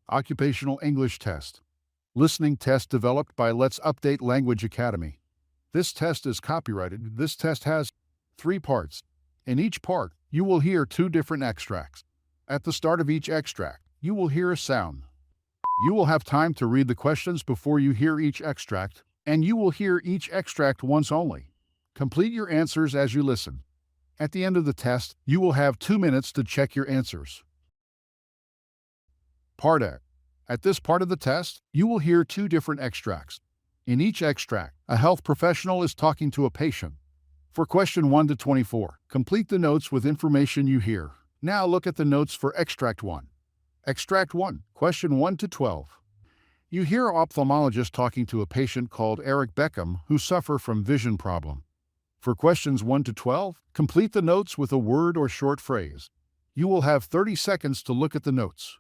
Occupational English Test. Listening test developed by Let's Update Language Academy. This test is copyrighted. This test has 3 parts. In each part, you will hear 2 different extracts. At the start of each extract, you will hear a sound. You will have time to read the questions before you hear each extract, and you will hear each extract once only. Complete your answers as you listen. At the end of the test, you will have 2 minutes to check your answers. Part A. At this part of the test, you will hear 2 different extracts. In each extract, a health professional is talking to a patient. For question 1 to 24, complete the notes with information you hear. Now look at the notes for extract 1. Extract 1, question 1 to 12. You hear an ophthalmologist talking to a patient called Eric Beckham who suffer from vision problem. For questions 1 to 12, complete the notes with a word or short phrase. You will have 30 seconds to look at the notes.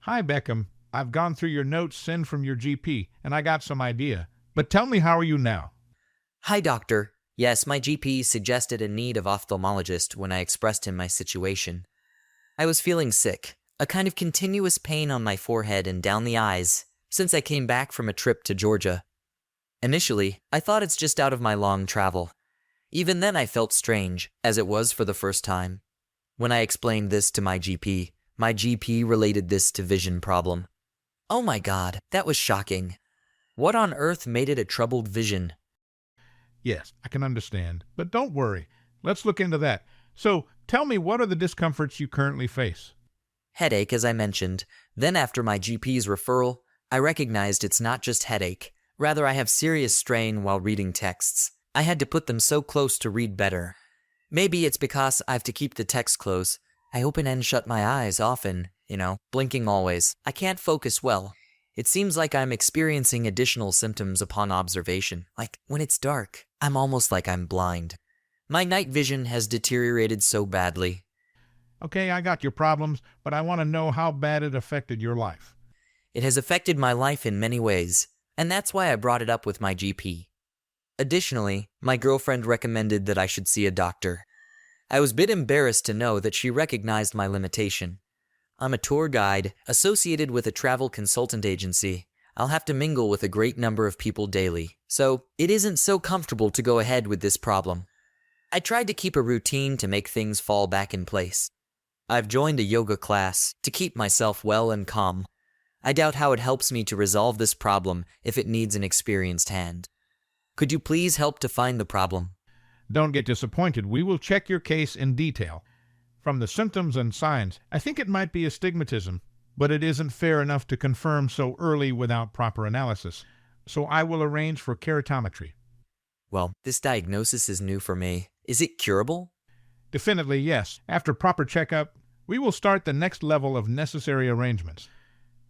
Hi, Beckham. I've gone through your notes sent from your GP, and I got some idea. But tell me, how are you now? Hi, doctor. Yes, my GP suggested a need of ophthalmologist when I expressed him my situation. I was feeling sick, a kind of continuous pain on my forehead and down the eyes, since I came back from a trip to Georgia. Initially, I thought it's just out of my long travel. Even then I felt strange, as it was for the first time. When I explained this to my GP related this to vision problem. Oh my god, that was shocking. What on earth made it a troubled vision? Yes, I can understand. But don't worry. Let's look into that. So, tell me, what are the discomforts you currently face? Headache, as I mentioned. Then after my GP's referral, I recognized it's not just headache. Rather, I have serious strain while reading texts. I had to put them so close to read better. Maybe it's because I have to keep the text close. I open and shut my eyes often, blinking always. I can't focus well. It seems like I'm experiencing additional symptoms upon observation. Like, when it's dark, I'm almost like I'm blind. My night vision has deteriorated so badly. Okay, I got your problems, but I want to know how bad it affected your life. It has affected my life in many ways, and that's why I brought it up with my GP. Additionally, my girlfriend recommended that I should see a doctor. I was a bit embarrassed to know that she recognized my limitation. I'm a tour guide associated with a travel consultant agency. I'll have to mingle with a great number of people daily, so it isn't so comfortable to go ahead with this problem. I tried to keep a routine to make things fall back in place. I've joined a yoga class to keep myself well and calm. I doubt how it helps me to resolve this problem if it needs an experienced hand. Could you please help to find the problem? Don't get disappointed. We will check your case in detail. From the symptoms and signs, I think it might be astigmatism, but it isn't fair enough to confirm so early without proper analysis. So I will arrange for keratrometry. Well, this diagnosis is new for me. Is it curable? Definitely yes. After proper checkup, we will start the next level of necessary arrangements.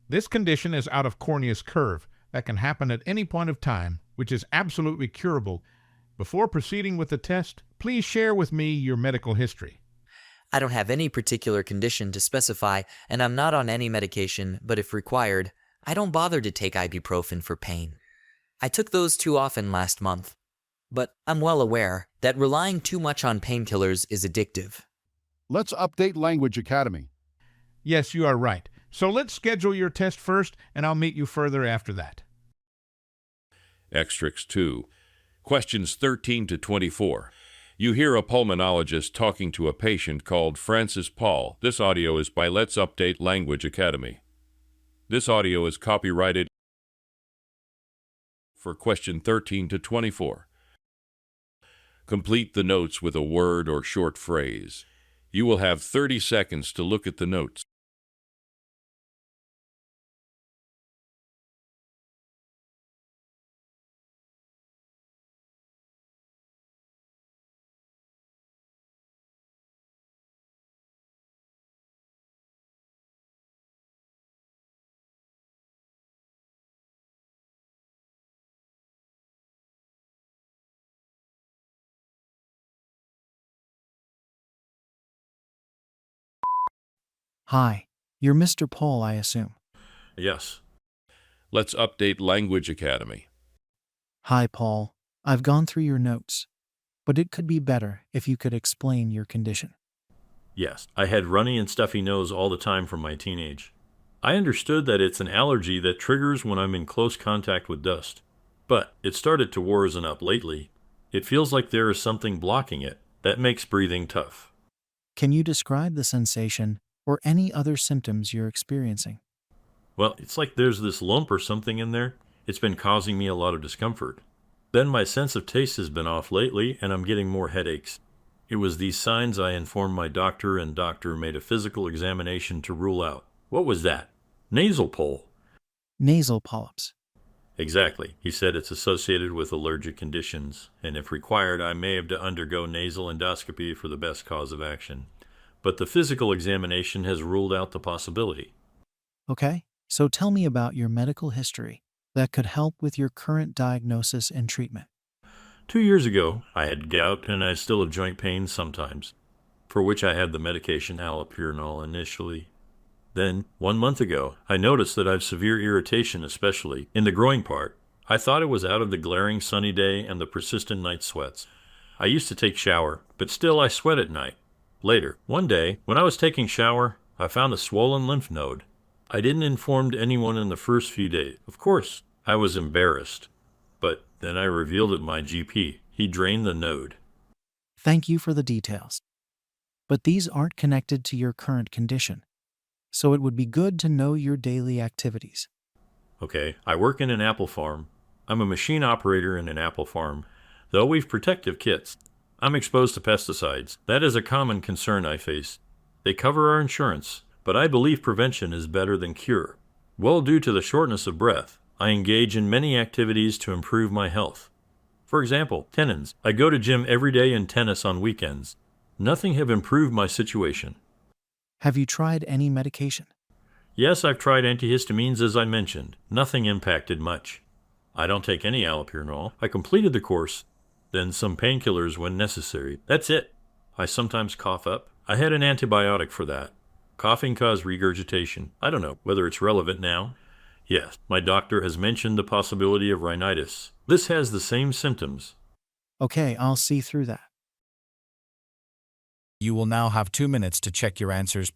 This condition is out of cornea's curve that can happen at any point of time, which is absolutely curable. Before proceeding with the test, please share with me your medical history. I don't have any particular condition to specify, and I'm not on any medication, but if required, I don't bother to take ibuprofen for pain. I took those too often last month. But I'm well aware that relying too much on painkillers is addictive. Let's Update Language Academy. Yes, you are right. So let's schedule your test first, and I'll meet you further after that. Extracts 2. Questions 13 to 24. You hear a pulmonologist talking to a patient called Francis Paul. This audio is by Let's Update Language Academy. This audio is copyrighted for question 13 to 24. Complete the notes with a word or short phrase. You will have 30 seconds to look at the notes. Hi, you're Mr. Paul, I assume. Yes. Let's update Language Academy. Hi, Paul. I've gone through your notes, but it could be better if you could explain your condition. Yes, I had runny and stuffy nose all the time from my teenage. I understood that it's an allergy that triggers when I'm in close contact with dust. But it started to worsen up lately. It feels like there is something blocking it. That makes breathing tough. Can you describe the sensation or any other symptoms you're experiencing? Well, it's like there's this lump or something in there. It's been causing me a lot of discomfort. Then my sense of taste has been off lately, and I'm getting more headaches. It was these signs I informed my doctor, and doctor made a physical examination to rule out. What was that? Nasal pole. Nasal polyps. Exactly. He said it's associated with allergic conditions, and if required, I may have to undergo nasal endoscopy for the best cause of action. But the physical examination has ruled out the possibility. Okay, so tell me about your medical history that could help with your current diagnosis and treatment. 2 years ago, I had gout, and I still have joint pain sometimes, for which I had the medication allopurinol initially. Then, 1 month ago, I noticed that I have severe irritation, especially in the groin part. I thought it was out of the glaring sunny day and the persistent night sweats. I used to take shower, but still I sweat at night. Later, one day, when I was taking shower, I found a swollen lymph node. I didn't inform anyone in the first few days. Of course, I was embarrassed. But then I revealed it to my GP. He drained the node. Thank you for the details. But these aren't connected to your current condition, so it would be good to know your daily activities. Okay, I work in an apple farm. I'm a machine operator in an apple farm. Though we've protective kits, I'm exposed to pesticides. That is a common concern I face. They cover our insurance, but I believe prevention is better than cure. Well, due to the shortness of breath, I engage in many activities to improve my health. For example, tennis. I go to gym every day and tennis on weekends. Nothing have improved my situation. Have you tried any medication? Yes, I've tried antihistamines as I mentioned. Nothing impacted much. I don't take any allopurinol. I completed the course, then some painkillers when necessary. That's it. I sometimes cough up. I had an antibiotic for that. Coughing caused regurgitation. I don't know whether it's relevant now. Yes, my doctor has mentioned the possibility of rhinitis. This has the same symptoms. Okay, I'll see through that. You will now have 2 minutes to check your answers.